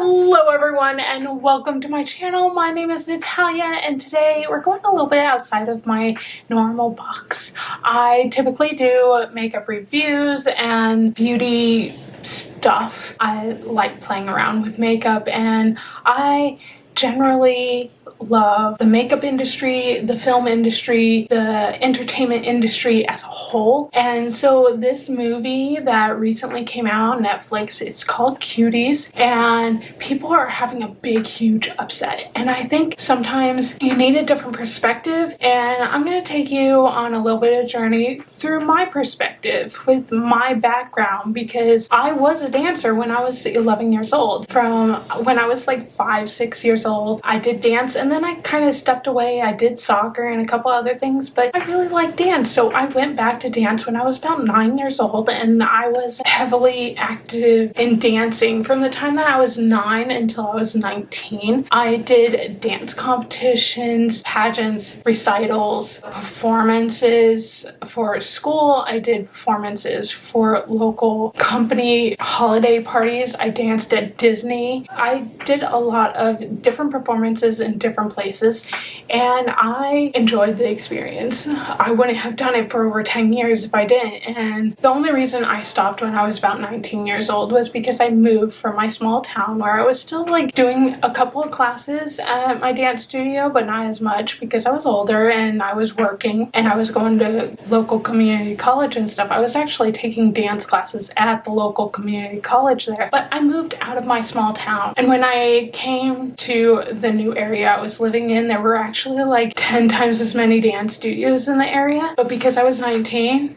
Hello everyone and welcome to my channel. My name is Natalia and today we're going a little bit outside of my normal box. I typically do makeup reviews and beauty stuff. I like playing around with makeup and I generally love the makeup industry, the film industry, the entertainment industry as a whole. And so this movie that recently came out on Netflix, it's called Cuties, and people are having a big, huge upset. And I think sometimes you need a different perspective, and I'm going to take you on a little bit of journey through my perspective with my background, because I was a dancer when I was 11 years old. From when I was like 5, 6 years old, I did dance, and then I kind of stepped away. I did soccer and a couple other things, but I really like dance. So I went back to dance when I was about 9 years old, and I was heavily active in dancing from the time that I was 9 until I was 19. I did dance competitions, pageants, recitals, performances for school. I did performances for local company holiday parties. I danced at Disney. I did a lot of different performances in different places, and I enjoyed the experience. I wouldn't have done it for over 10 years if I didn't, and the only reason I stopped when I was about 19 years old was because I moved from my small town where I was still like doing a couple of classes at my dance studio, but not as much because I was older and I was working and I was going to local community college and stuff. I was actually taking dance classes at the local community college there, but I moved out of my small town, and when I came to the new area I was living in, there were actually like 10 times as many dance studios in the area, but because I was 19,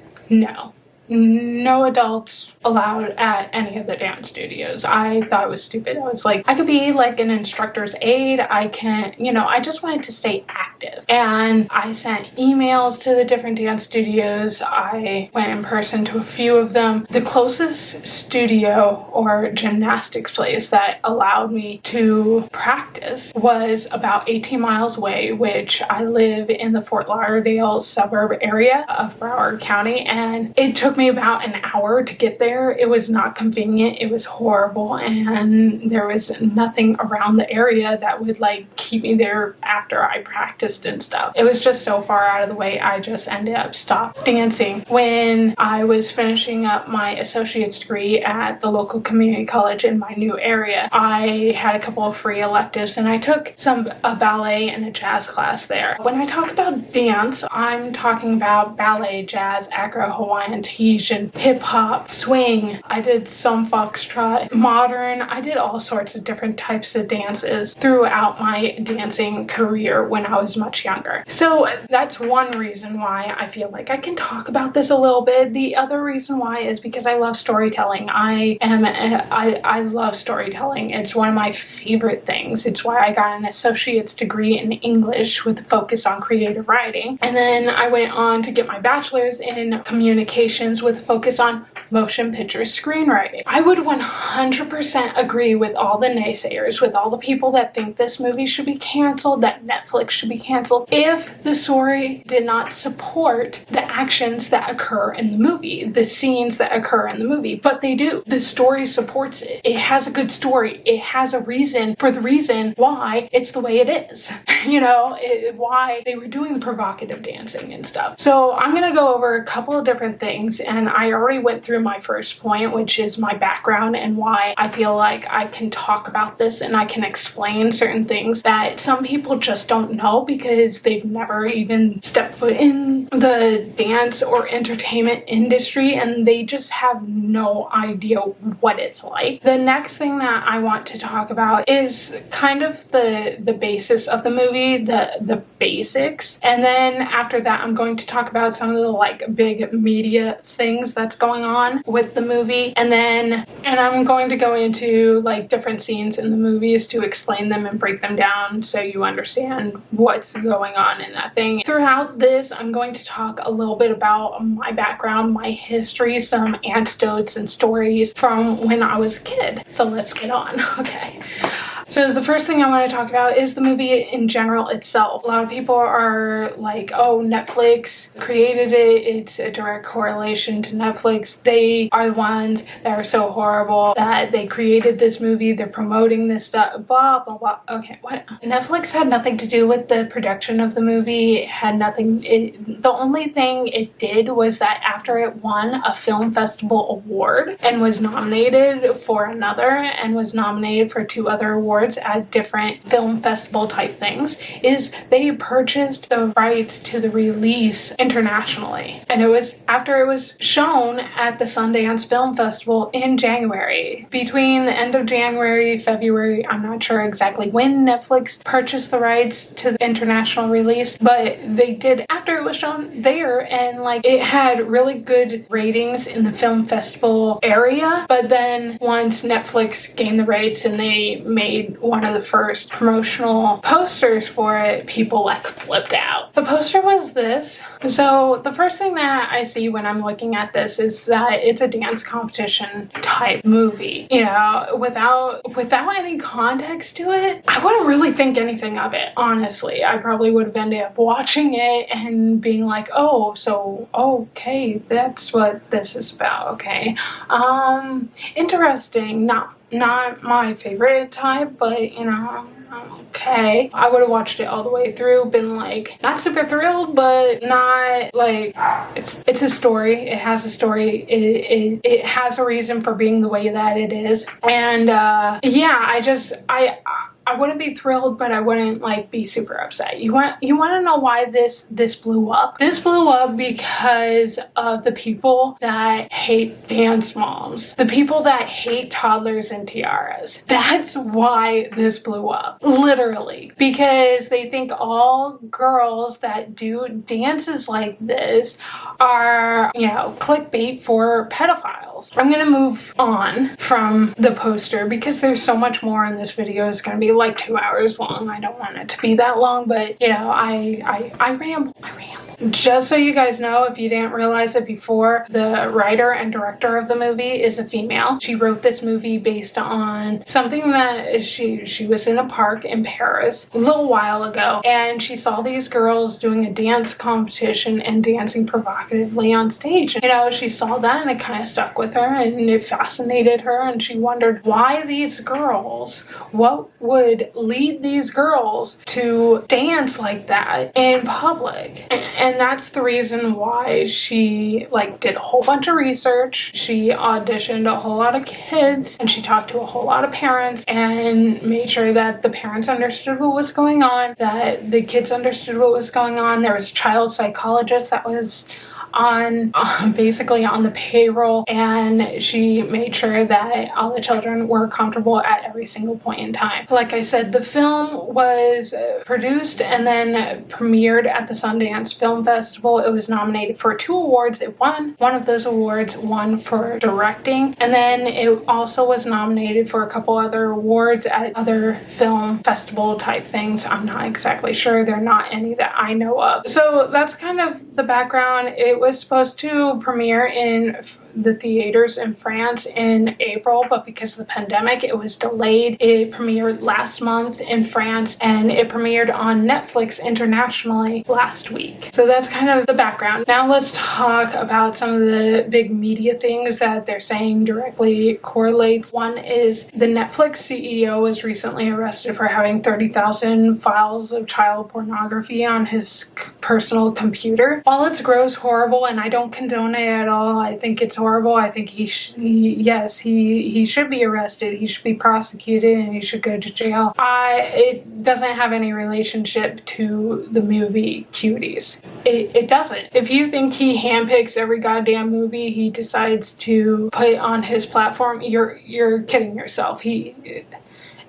no adults allowed at any of the dance studios. I thought it was stupid. I was like, I could be like an instructor's aide. I can, I just wanted to stay active. And I sent emails to the different dance studios. I went in person to a few of them. The closest studio or gymnastics place that allowed me to practice was about 18 miles away, which I live in the Fort Lauderdale suburb area of Broward County, and it took me about an hour to get there. It was not convenient. It was horrible, and there was nothing around the area that would like keep me there after I practiced and stuff. It was just so far out of the way. I just ended up stopped dancing. When I was finishing up my associate's degree at the local community college in my new area, I had a couple of free electives and I took a ballet and a jazz class there. When I talk about dance, I'm talking about ballet, jazz, Afro-Hawaiian, Tahitian, hip-hop, swing. I did some foxtrot, modern. I did all sorts of different types of dances throughout my dancing career when I was much younger. So that's one reason why I feel like I can talk about this a little bit. The other reason why is because I love storytelling. I love storytelling. It's one of my favorite things. It's why I got an associate's degree in English with a focus on creative writing. And then I went on to get my bachelor's in communications with a focus on motion picture screenwriting. I would 100% agree with all the naysayers, with all the people that think this movie should be canceled, that Netflix should be canceled, if the story did not support the actions that occur in the movie, the scenes that occur in the movie. But they do. The story supports it. It has a good story. It has a reason for the reason why it's the way it is. Why they were doing the provocative dancing and stuff. So I'm going to go over a couple of different things, and I already went through my first point, which is my background and why I feel like I can talk about this and I can explain certain things that some people just don't know because they've never even stepped foot in the dance or entertainment industry, and they just have no idea what it's like. The next thing that I want to talk about is kind of the basis of the movie, the basics, and then after that I'm going to talk about some of the like big media things that's going on with the movie, and I'm going to go into like different scenes in the movies to explain them and break them down so you understand what's going on in that thing. Throughout this, I'm going to talk a little bit about my background, my history, some anecdotes and stories from when I was a kid. So let's get on. Okay. So the first thing I want to talk about is the movie in general itself. A lot of people are like, oh, Netflix created it. It's a direct correlation to Netflix. They are the ones that are so horrible that they created this movie. They're promoting this stuff, blah, blah, blah. Okay, what? Netflix had nothing to do with the production of the movie. It had nothing. The only thing it did was that after it won a film festival award and was nominated for another and was nominated for 2 other awards at different film festival type things, is they purchased the rights to the release internationally. And it was after it was shown at the Sundance Film Festival in January. Between the end of January, February, I'm not sure exactly when Netflix purchased the rights to the international release, but they did after it was shown there, and like it had really good ratings in the film festival area. But then once Netflix gained the rights and they made one of the first promotional posters for it, people like flipped out. The poster was this. So the first thing that I see when I'm looking at this is that it's a dance competition type movie. You know, without any context to it, I wouldn't really think anything of it, honestly. I probably would have ended up watching it and being like, oh, so okay, that's what this is about. Okay. Interesting. Not my favorite type, but you know, okay. I would have watched it all the way through, been like not super thrilled, but not like it's a story. It has a story. It has a reason for being the way that it is. And yeah, I wouldn't be thrilled, but I wouldn't like be super upset. You want to know why this blew up? This blew up because of the people that hate dance moms, the people that hate toddlers and tiaras. That's why this blew up, literally, because they think all girls that do dances like this are, you know, clickbait for pedophiles. I'm gonna move on from the poster because there's so much more in this video. It's gonna be like 2 hours long. I don't want it to be that long, but you know, I ramble. Just so you guys know, if you didn't realize it before, the writer and director of the movie is a female. She wrote this movie based on something that she was in a park in Paris a little while ago, and she saw these girls doing a dance competition and dancing provocatively on stage. You know, she saw that and it kind of stuck with her and it fascinated her, and she wondered why these girls, what would lead these girls to dance like that in public. And that's the reason why she like did a whole bunch of research. She auditioned a whole lot of kids and she talked to a whole lot of parents and made sure that the parents understood what was going on, that the kids understood what was going on. There was a child psychologist that was basically on the payroll, and she made sure that all the children were comfortable at every single point in time. Like I said, the film was produced and then premiered at the Sundance Film Festival. It was nominated for 2 awards. It won one of those awards, one for directing, and then it also was nominated for a couple other awards at other film festival type things. I'm not exactly sure. There are not any that I know of. So that's kind of the background. It was supposed to premiere in the theaters in France in April, but because of the pandemic, it was delayed. It premiered last month in France, and it premiered on Netflix internationally last week. So that's kind of the background. Now let's talk about some of the big media things that they're saying directly correlates. One is the Netflix CEO was recently arrested for having 30,000 files of child pornography on his personal computer. While it's gross, horrible, and I don't condone it at all, I think it's horrible. I think he should be arrested. He should be prosecuted and he should go to jail. It doesn't have any relationship to the movie Cuties. It doesn't. If you think he handpicks every goddamn movie he decides to put on his platform, you're kidding yourself.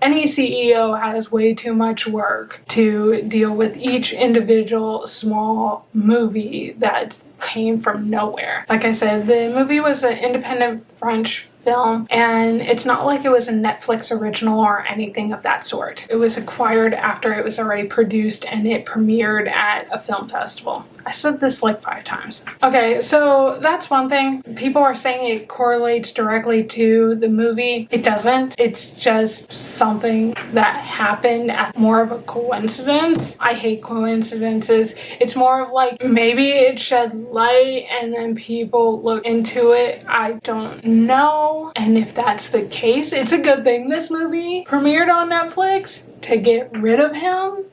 Any CEO has way too much work to deal with each individual small movie that came from nowhere. Like I said, the movie was an independent French film, and it's not like it was a Netflix original or anything of that sort. It was acquired after it was already produced and it premiered at a film festival. I said this like 5 times. Okay, so that's one thing. People are saying it correlates directly to the movie. It doesn't. It's just something that happened at more of a coincidence. I hate coincidences. It's more of like maybe it shed light and then people look into it. I don't know. And if that's the case, it's a good thing this movie premiered on Netflix to get rid of him.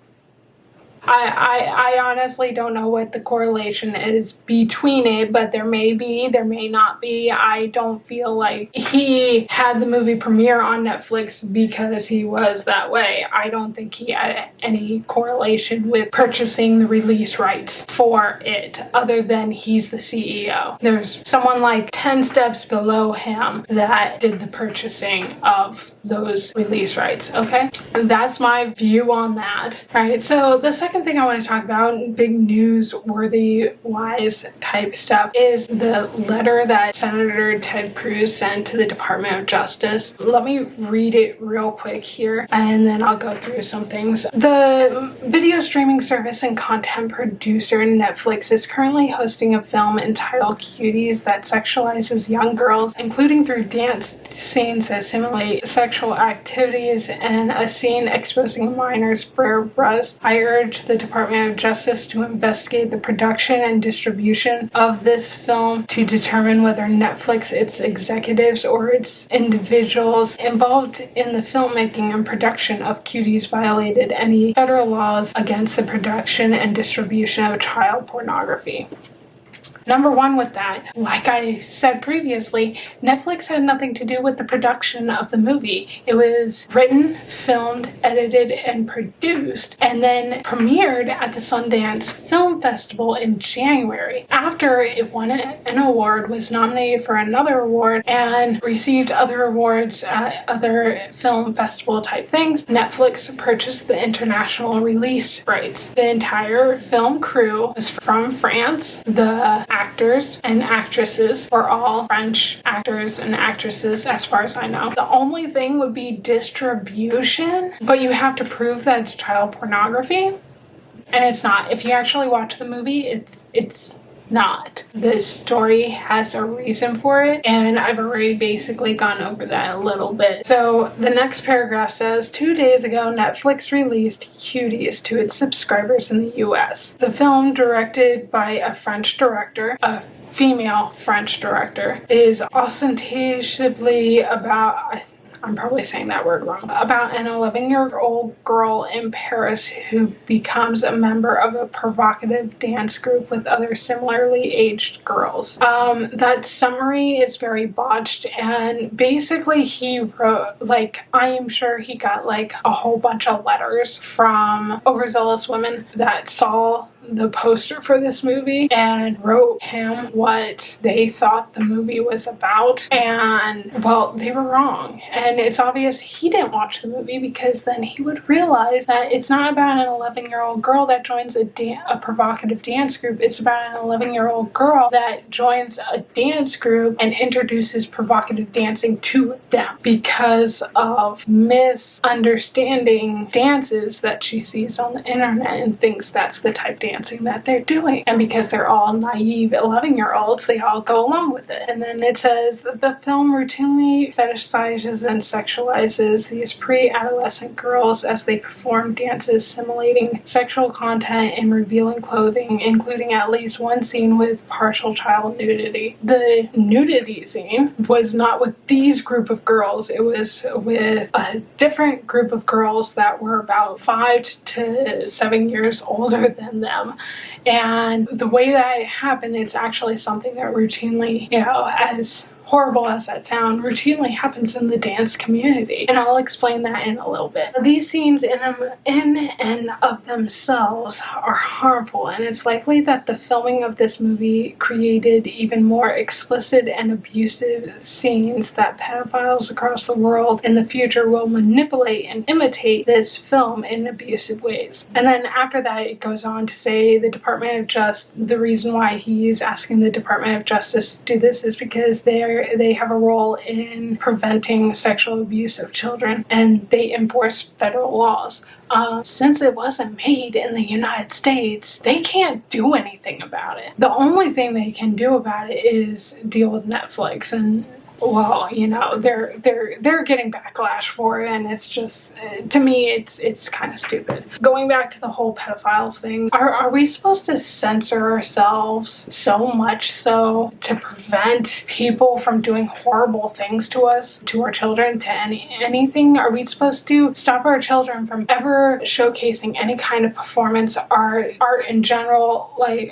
I honestly don't know what the correlation is between it, but there may be, there may not be. I don't feel like he had the movie premiere on Netflix because he was that way. I don't think he had any correlation with purchasing the release rights for it, other than he's the CEO. There's someone like 10 steps below him that did the purchasing of those release rights, okay? And that's my view on that. All right, so the second thing I want to talk about, big news-worthy wise type stuff, is the letter that Senator Ted Cruz sent to the Department of Justice. Let me read it real quick here, and then I'll go through some things. The video streaming service and content producer Netflix is currently hosting a film entitled Cuties that sexualizes young girls, including through dance scenes that simulate sexual activities and a scene exposing a minor's bare breast. I urge the Department of Justice to investigate the production and distribution of this film to determine whether Netflix, its executives, or its individuals involved in the filmmaking and production of Cuties violated any federal laws against the production and distribution of child pornography. Number one with that, like I said previously, Netflix had nothing to do with the production of the movie. It was written, filmed, edited, and produced, and then premiered at the Sundance Film Festival in January. After it won an award, was nominated for another award, and received other awards at other film festival type things, Netflix purchased the international release rights. The entire film crew was from France. The actors and actresses were all French actors and actresses, as far as I know. The only thing would be distribution, but you have to prove that it's child pornography, and it's not. If you actually watch the movie, it's not. The story has a reason for it, and I've already basically gone over that a little bit. So the next paragraph says, 2 days ago, Netflix released Cuties to its subscribers in the US. The film, directed by a French director, a female French director, is ostensibly about, I'm probably saying that word wrong, about an 11-year-old girl in Paris who becomes a member of a provocative dance group with other similarly aged girls. That summary is very botched, and basically he wrote, like, I am sure he got like a whole bunch of letters from overzealous women that saw the poster for this movie and wrote him what they thought the movie was about, and well, they were wrong. And it's obvious he didn't watch the movie, because then he would realize that it's not about an 11-year-old girl that joins a provocative dance group. It's about an 11-year-old girl that joins a dance group and introduces provocative dancing to them because of misunderstanding dances that she sees on the internet and thinks that's the type of dancing that they're doing. And because they're all naive 11-year-olds, they all go along with it. And then it says that the film routinely fetishizes and sexualizes these pre-adolescent girls as they perform dances simulating sexual content and revealing clothing, including at least one scene with partial child nudity. The nudity scene was not with these group of girls. It was with a different group of girls that were about 5 to 7 years older than them. And the way that it happened, it's actually something that routinely, as horrible as that sounds, routinely happens in the dance community. And I'll explain that in a little bit. These scenes in and of themselves are harmful, and it's likely that the filming of this movie created even more explicit and abusive scenes that pedophiles across the world in the future will manipulate and imitate this film in abusive ways. And then after that, it goes on to say the reason why he's asking the Department of Justice to do this is because they're they have a role in preventing sexual abuse of children, and they enforce federal laws. Since it wasn't made in the United States, they can't do anything about it. The only thing they can do about it is deal with Netflix, and well, you know, they're getting backlash for it, and it's just, to me, it's kind of stupid. Going back to the whole pedophiles thing, are we supposed to censor ourselves so much so to prevent people from doing horrible things to us, to our children, to anything? Are we supposed to stop our children from ever showcasing any kind of performance art in general? Like,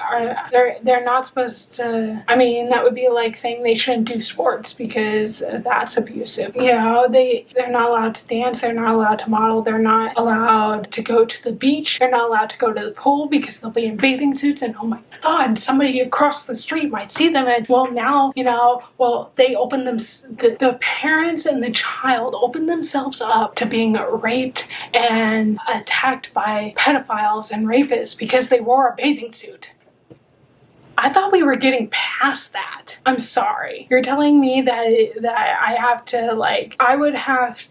they're not supposed to, I mean, that would be like saying they shouldn't do sports because that's abusive. You know, they're not allowed to dance, they're not allowed to model, they're not allowed to go to the beach, they're not allowed to go to the pool because they'll be in bathing suits, and oh my god, somebody across the street might see them, and well, now, you know, well, they open them, the parents and the child open themselves up to being raped and attacked by pedophiles and rapists because they wore a bathing suit. I thought we were getting past that. I'm sorry. You're telling me that I have to, like, I would have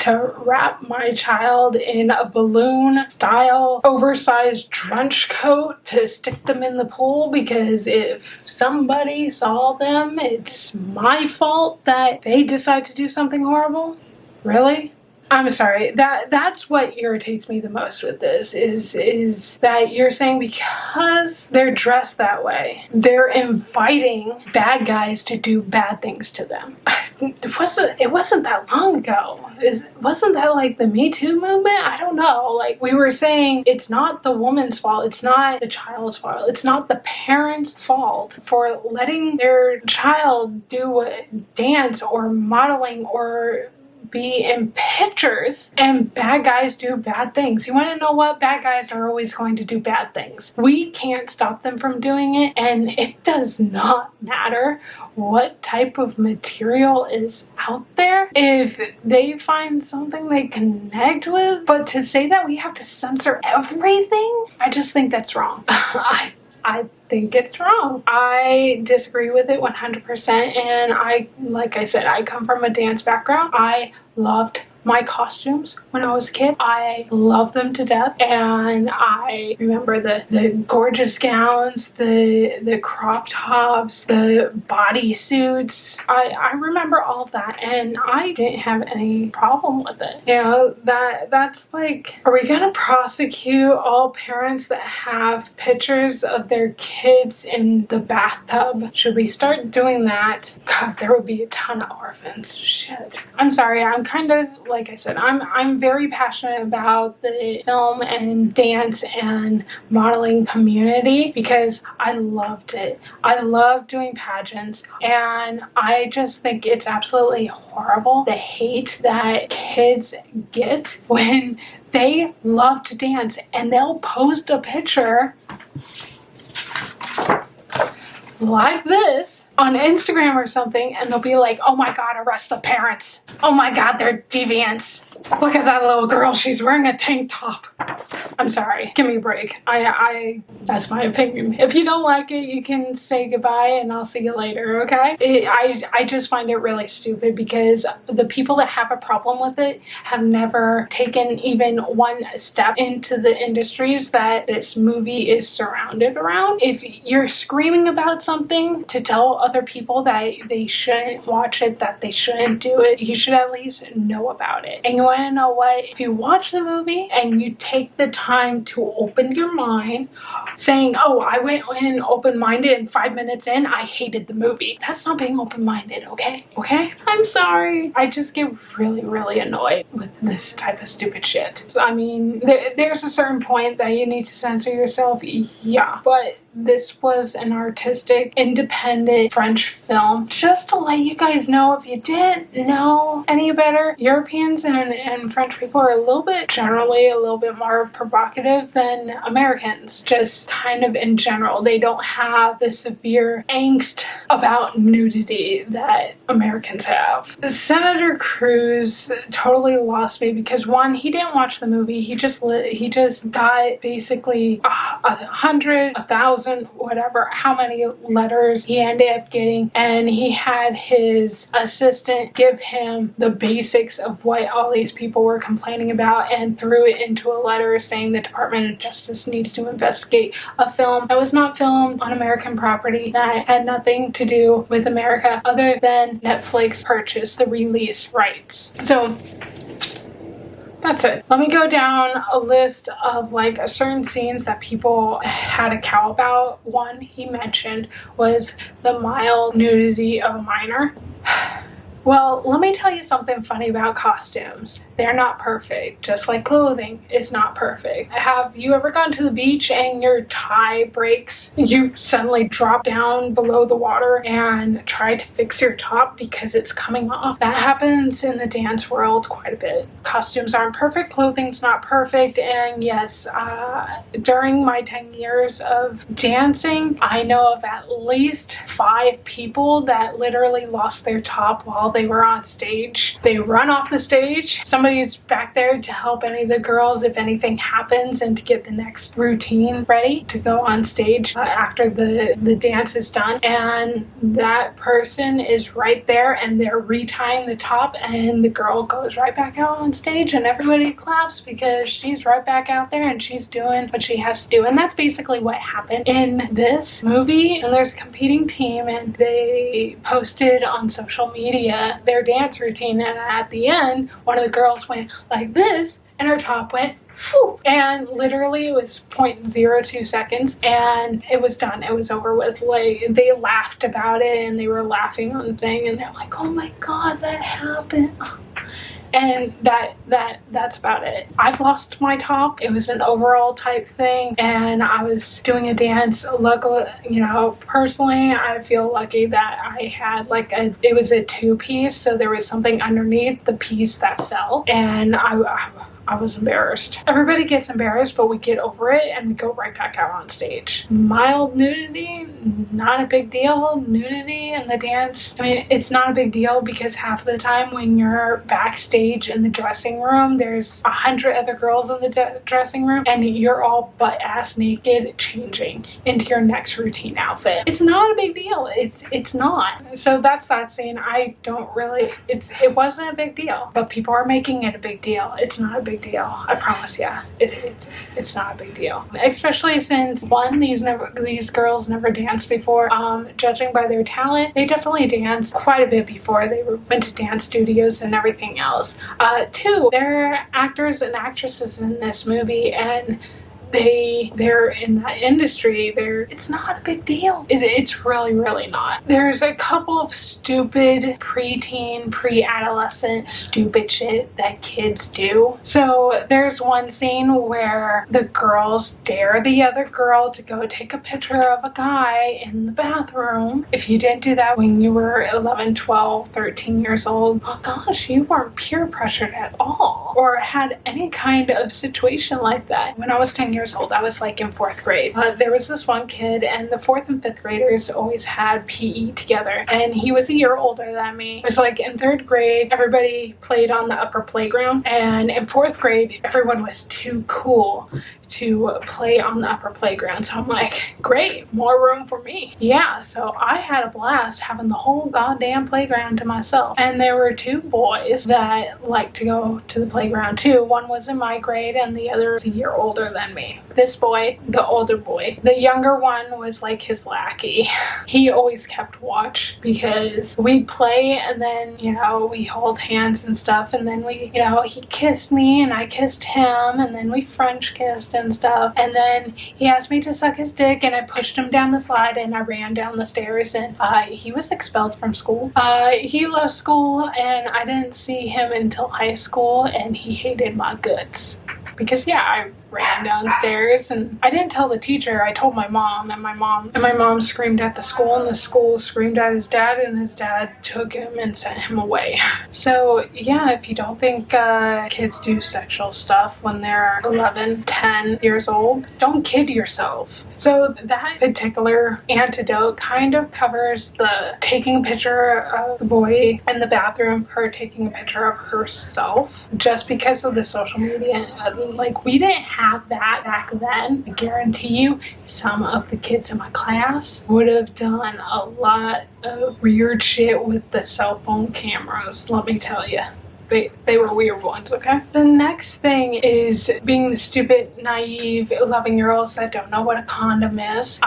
to wrap my child in a balloon style oversized trench coat to stick them in the pool because if somebody saw them, it's my fault that they decide to do something horrible? Really? I'm sorry, that's what irritates me the most with this, is that you're saying because they're dressed that way, they're inviting bad guys to do bad things to them. It wasn't that long ago. Wasn't that like the Me Too movement? I don't know. Like, we were saying it's not the woman's fault, it's not the child's fault, it's not the parents' fault for letting their child do dance or modeling or be in pictures, and bad guys do bad things. You want to know what? Bad guys are always going to do bad things. We can't stop them from doing it, and it does not matter what type of material is out there if they find something they connect with. But to say that we have to censor everything, I just think that's wrong. I think it's wrong. I disagree with it 100%, and like I said, I come from a dance background. I loved my costumes when I was a kid. I love them to death, and I remember the gorgeous gowns, the crop tops, the bodysuits. I remember all of that, and I didn't have any problem with it. You know, that's like, are we gonna prosecute all parents that have pictures of their kids in the bathtub? Should we start doing that? God, there would be a ton of orphans. Shit. I'm sorry, I'm kind of, like I said, I'm very passionate about the film and dance and modeling community because I loved it. I love doing pageants, and I just think it's absolutely horrible the hate that kids get when they love to dance and they'll post a picture like this on Instagram or something, and they'll be like, oh my god, arrest the parents. Oh my god, they're deviants. Look at that little girl, she's wearing a tank top. I'm sorry, give me a break. That's my opinion. If you don't like it, you can say goodbye and I'll see you later, okay? I just find it really stupid because the people that have a problem with it have never taken even one step into the industries that this movie is surrounded around. If you're screaming about something to tell other people that they shouldn't watch it, that they shouldn't do it, you should at least know about it. And you want to know what? If you watch the movie and you take the time to open your mind, saying, oh, I went in open-minded and 5 minutes in, I hated the movie. That's not being open-minded, okay? Okay? I'm sorry. I just get really, really annoyed with this type of stupid shit. So, I mean, there's a certain point that you need to censor yourself, yeah, but this was an artistic, independent French film. Just to let you guys know, if you didn't know any better, Europeans and French people are generally a little bit more provocative than Americans. Just kind of in general. They don't have the severe angst about nudity that Americans have. Senator Cruz totally lost me because, one, he didn't watch the movie. He just got basically 100, 1,000 1,000, whatever, how many letters he ended up getting, and he had his assistant give him the basics of what all these people were complaining about and threw it into a letter saying the Department of Justice needs to investigate a film that was not filmed on American property, that had nothing to do with America other than Netflix purchased the release rights. So that's it. Let me go down a list of like certain scenes that people had a cow about. One he mentioned was the mild nudity of a minor. Well, let me tell you something funny about costumes. They're not perfect, just like clothing is not perfect. Have you ever gone to the beach and your tie breaks? You suddenly drop down below the water and try to fix your top because it's coming off. That happens in the dance world quite a bit. Costumes aren't perfect, clothing's not perfect, and yes, during my 10 years of dancing, I know of at least 5 people that literally lost their top while they were on stage. They run off the stage. Somebody's back there to help any of the girls if anything happens and to get the next routine ready to go on stage after the dance is done. And that person is right there and they're retying the top and the girl goes right back out on stage and everybody claps because she's right back out there and she's doing what she has to do. And that's basically what happened in this movie. And there's a competing team and they posted on social media their dance routine, and at the end one of the girls went like this and her top went whew, and literally it was 0.02 seconds and it was done. It was over with. Like, they laughed about it and they were laughing on the thing and they're like, oh my god, that happened. And that's about it. I've lost my top. It was an overall type thing and I was doing a dance. Luckily, you know, personally, I feel lucky that I had like it was a 2-piece, so there was something underneath the piece that fell and I was embarrassed. Everybody gets embarrassed, but we get over it and we go right back out on stage. Mild nudity, not a big deal. Nudity in the dance, I mean, it's not a big deal because half the time when you're backstage in the dressing room, there's 100 other girls in the dressing room and you're all butt-ass naked changing into your next routine outfit. It's not a big deal. It's not. So that's that scene. I don't really, it wasn't a big deal, but people are making it a big deal. It's not a big deal. I promise you, it's not a big deal. Especially since one, these girls never danced before. Judging by their talent, they definitely danced quite a bit before they went to dance studios and everything else. 2, they're actors and actresses in this movie, and they're in that industry. It's not a big deal. It's really, really not. There's a couple of stupid preteen, pre-adolescent stupid shit that kids do. So there's one scene where the girls dare the other girl to go take a picture of a guy in the bathroom. If you didn't do that when you were 11, 12, 13 years old, oh gosh, you weren't peer pressured at all or had any kind of situation like that. When I was 10 years old, I was like in 4th grade. There was this one kid, and the 4th and 5th graders always had PE together, and he was a year older than me. It was like in 3rd grade, everybody played on the upper playground, and in 4th grade, everyone was too cool to play on the upper playground. So I'm like, great, more room for me. Yeah, so I had a blast having the whole goddamn playground to myself. And there were 2 boys that liked to go to the playground too. One was in my grade and the other was a year older than me. This boy, the older boy, the younger one was like his lackey. He always kept watch because we'd play and then, you know, we hold hands and stuff, and then we, you know, he kissed me and I kissed him, and then we French kissed and stuff, and then he asked me to suck his dick and I pushed him down the slide and I ran down the stairs, and he was expelled from school. He left school and I didn't see him until high school, and he hated my guts because yeah, I ran downstairs and I didn't tell the teacher. I told my mom, and my mom screamed at the school, and the school screamed at his dad, and his dad took him and sent him away. So yeah, if you don't think kids do sexual stuff when they're 11, 10 years old, don't kid yourself. So that particular antidote kind of covers the taking a picture of the boy in the bathroom, her taking a picture of herself, just because of the social media Like, we didn't have that back then. I guarantee you some of the kids in my class would have done a lot of weird shit with the cell phone cameras, let me tell you. They were weird ones, okay? The next thing is being the stupid, naive 11-year-olds that don't know what a condom is.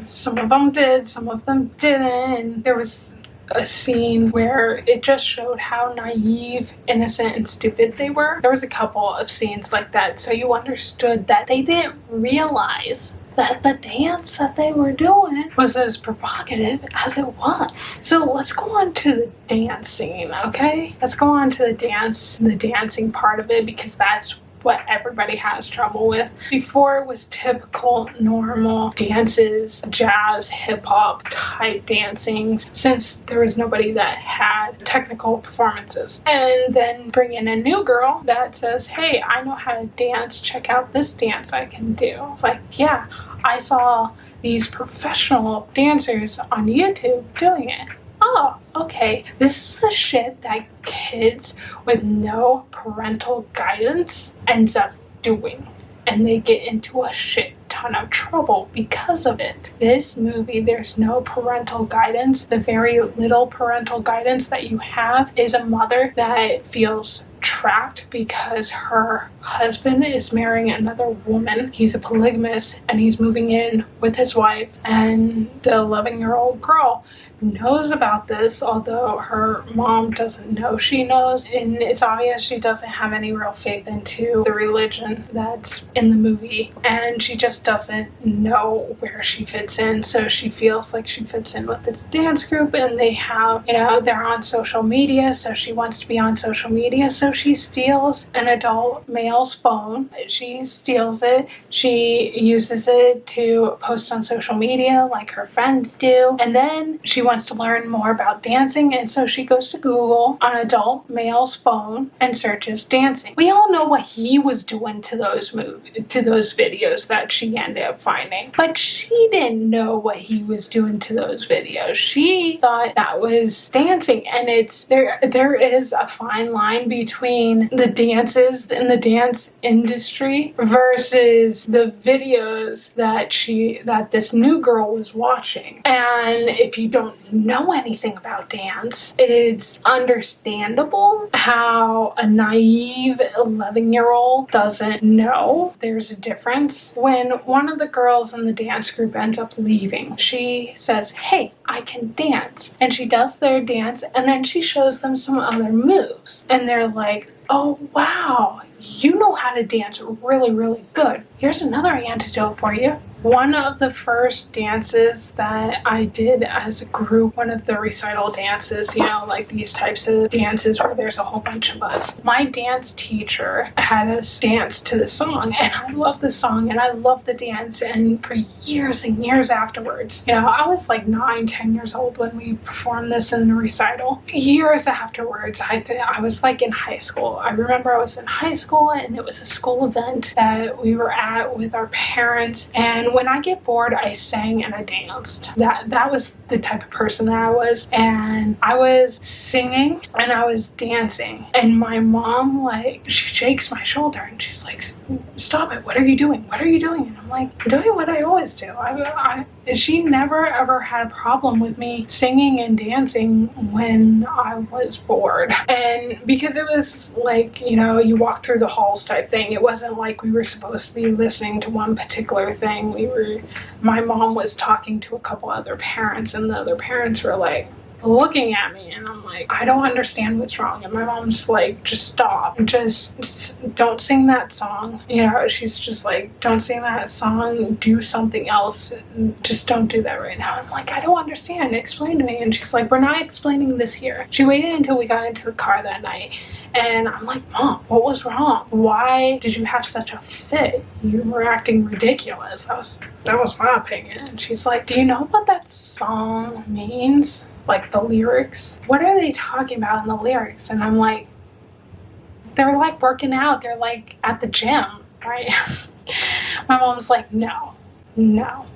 Some of them did, some of them didn't. And there was a scene where it just showed how naive, innocent, and stupid they were. There was a couple of scenes like that, so you understood that they didn't realize that the dance that they were doing was as provocative as it was. So let's go on to the dance scene, okay? Let's go on to the dancing part of it, because that's what everybody has trouble with. Before, it was typical, normal dances, jazz, hip-hop type dancing, since there was nobody that had technical performances. And then bring in a new girl that says, hey, I know how to dance, check out this dance I can do. It's like, yeah, I saw these professional dancers on YouTube doing it. Oh, okay, this is the shit that kids with no parental guidance ends up doing, and they get into a shit ton of trouble because of it. This movie, there's no parental guidance. The very little parental guidance that you have is a mother that feels trapped because her husband is marrying another woman. He's a polygamist and he's moving in with his wife, and the 11-year-old girl knows about this, although her mom doesn't know she knows, and it's obvious she doesn't have any real faith into the religion that's in the movie, and she just doesn't know where she fits in. So she feels like she fits in with this dance group, and they have, they're on social media, so she wants to be on social media, so she steals an adult male's phone. She steals it, she uses it to post on social media like her friends do, and then she wants to learn more about dancing, and so she goes to Google on adult male's phone and searches dancing. We all know what he was doing to those videos that she ended up finding, but she didn't know what he was doing to those videos. She thought that was dancing, and there is a fine line between the dances in the dance industry versus the videos that this new girl was watching. And if you don't know anything about dance, it's understandable how a naive 11-year-old doesn't know there's a difference. When one of the girls in the dance group ends up leaving, she says, hey, I can dance. And she does their dance, and then she shows them some other moves. And they're like, oh, wow, you know how to dance really, really good. Here's another antidote for you. One of the first dances that I did as a group, one of the recital dances, like these types of dances where there's a whole bunch of us. My dance teacher had us dance to the song, and I love the song and I love the dance. And for years and years afterwards, I was like 9-10 years old when we performed this in the recital. Years afterwards, I was like in high school. I remember I was in high school, and it was a school event that we were at with our parents, and when I get bored, I sang and I danced. That was the type of person that I was. And I was singing and I was dancing. And my mom, she shakes my shoulder and she's like, stop it. What are you doing? What are you doing? And I'm like, I'm doing what I always do. She never ever had a problem with me singing and dancing when I was bored. And because it was like, you walk through the halls type thing. It wasn't like we were supposed to be listening to one particular thing. My mom was talking to a couple other parents, and the other parents were like looking at me, and I'm like, I don't understand what's wrong. And my mom's like, just stop, just don't sing that song. She's just like, don't sing that song, do something else, just don't do that right now. I'm like, I don't understand, explain to me. And she's like, we're not explaining this here. She waited until we got into the car that night, and I'm like, Mom, what was wrong? Why did you have such a fit? You were acting ridiculous. That was my opinion. And she's like, do you know what that song means? Like the lyrics? What are they talking about in the lyrics? And I'm like, they're like working out. They're like at the gym, right? My mom's like, no.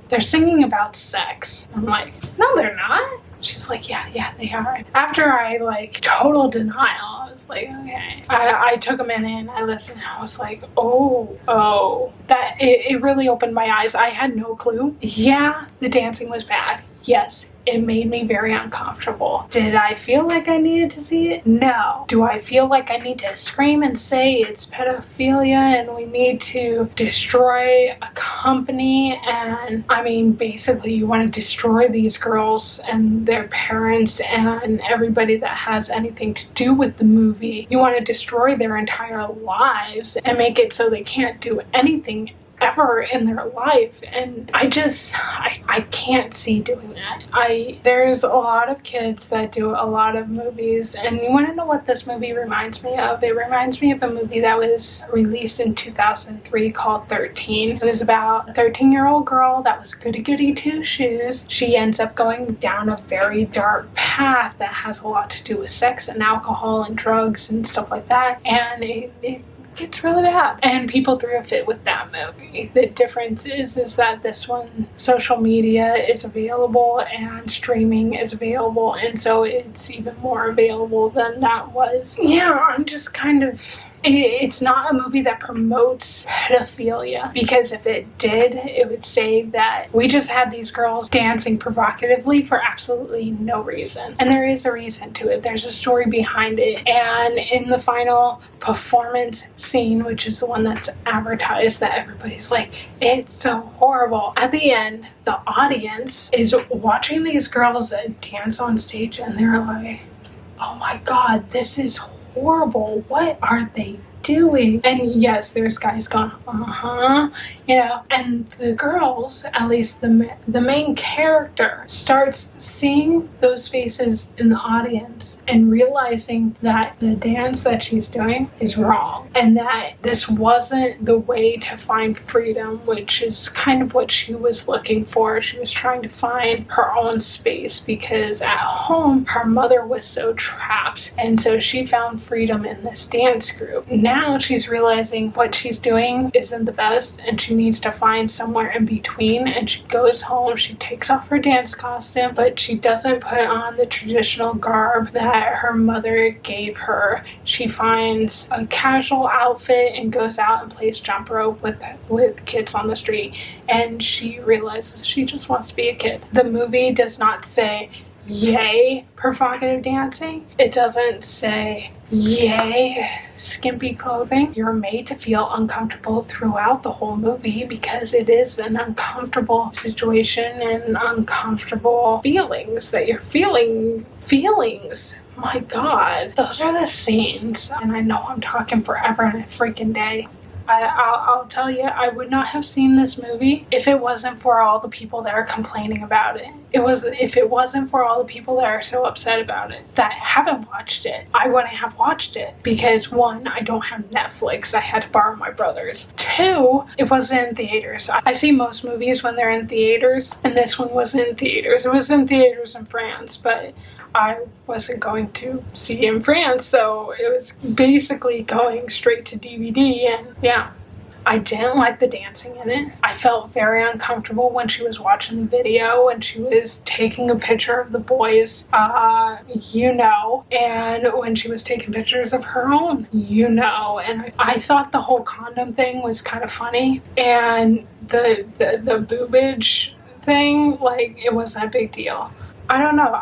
They're singing about sex. I'm like, no, they're not. She's like, yeah, they are. After I total denial, was like, okay. I took a minute and I listened and I was like, oh, that it really opened my eyes. I had no clue. Yeah, the dancing was bad. Yes, it made me very uncomfortable. Did I feel like I needed to see it? No. Do I feel like I need to scream and say it's pedophilia and we need to destroy a company? And I mean, basically you want to destroy these girls and their parents and everybody that has anything to do with the movie. You want to destroy their entire lives and make it so they can't do anything ever in their life, and I can't see doing that. There's a lot of kids that do a lot of movies, and you want to know what this movie reminds me of? It reminds me of a movie that was released in 2003 called 13. It was about a 13-year-old girl that was goody-goody two-shoes. She ends up going down a very dark path that has a lot to do with sex and alcohol and drugs and stuff like that, and it gets really bad, and people threw a fit with that movie. The difference is that this one, social media is available and streaming is available, and so it's even more available than that was. Yeah, I'm just kind of... It's not a movie that promotes pedophilia, because if it did, it would say that we just had these girls dancing provocatively for absolutely no reason. And there is a reason to it. There's a story behind it. And in the final performance scene, which is the one that's advertised that everybody's like, it's so horrible. At the end, the audience is watching these girls dance on stage and they're like, oh my God, this is horrible. What are they doing? And yes, there's guys going, you know, and the girls, at least the main character, starts seeing those faces in the audience and realizing that the dance that she's doing is wrong, and that this wasn't the way to find freedom, which is kind of what she was looking for. She was trying to find her own space, because at home her mother was so trapped, and so she found freedom in this dance group. Now she's realizing what she's doing isn't the best, and she needs to find somewhere in between, and she goes home. She takes off her dance costume, but she doesn't put on the traditional garb that her mother gave her. She finds a casual outfit and goes out and plays jump rope with kids on the street, and she realizes she just wants to be a kid. The movie does not say, yay, provocative dancing. It doesn't say, yay, skimpy clothing. You're made to feel uncomfortable throughout the whole movie, because it is an uncomfortable situation and uncomfortable feelings that you're feeling. Feelings. My God, those are the scenes. And I know I'm talking forever and a freaking day. I'll tell you, I would not have seen this movie if it wasn't for all the people that are complaining about it. If it wasn't for all the people that are so upset about it, that haven't watched it, I wouldn't have watched it. Because one, I don't have Netflix. I had to borrow my brother's. Two, it wasn't in theaters. I see most movies when they're in theaters, and this one wasn't in theaters. It was in theaters in France, but I wasn't going to see in France, so it was basically going straight to DVD. And yeah, I didn't like the dancing in it. I felt very uncomfortable when she was watching the video and she was taking a picture of the boys, you know, and when she was taking pictures of her own, you know, and I thought the whole condom thing was kind of funny, and the boobage thing, like, it wasn't a big deal. I don't know,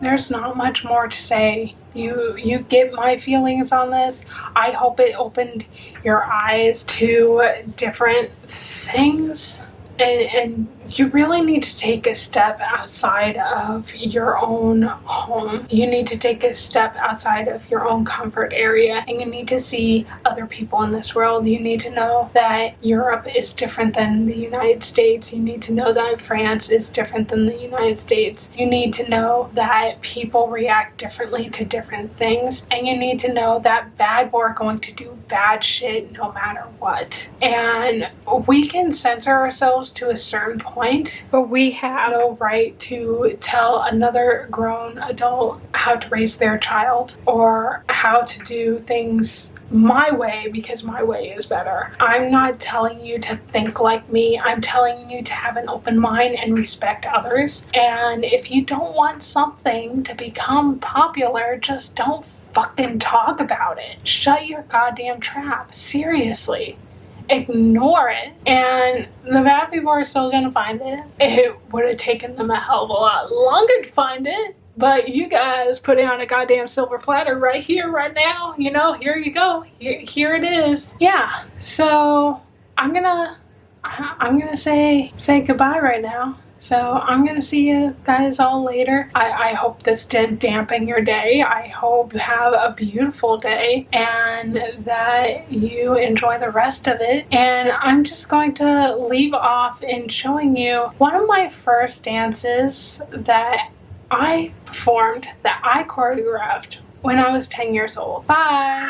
there's not much more to say. You get my feelings on this. I hope it opened your eyes to different things. And you really need to take a step outside of your own home. You need to take a step outside of your own comfort area, and you need to see other people in this world. You need to know that Europe is different than the United States. You need to know that France is different than the United States. You need to know that people react differently to different things, and you need to know that bad people are going to do bad shit no matter what. And we can censor ourselves to a certain point, but we have no right to tell another grown adult how to raise their child or how to do things my way, because my way is better. I'm not telling you to think like me. I'm telling you to have an open mind and respect others. And if you don't want something to become popular, just don't fucking talk about it. Shut your goddamn trap. Seriously. Ignore it. And the bad people are still gonna find it. It would have taken them a hell of a lot longer to find it. But you guys put it on a goddamn silver platter right here, right now. You know, here you go. Here it is. Yeah, so I'm gonna say goodbye right now. So I'm gonna see you guys all later. I hope this didn't dampen your day. I hope you have a beautiful day and that you enjoy the rest of it. And I'm just going to leave off in showing you one of my first dances that I performed, that I choreographed when I was 10 years old. Bye!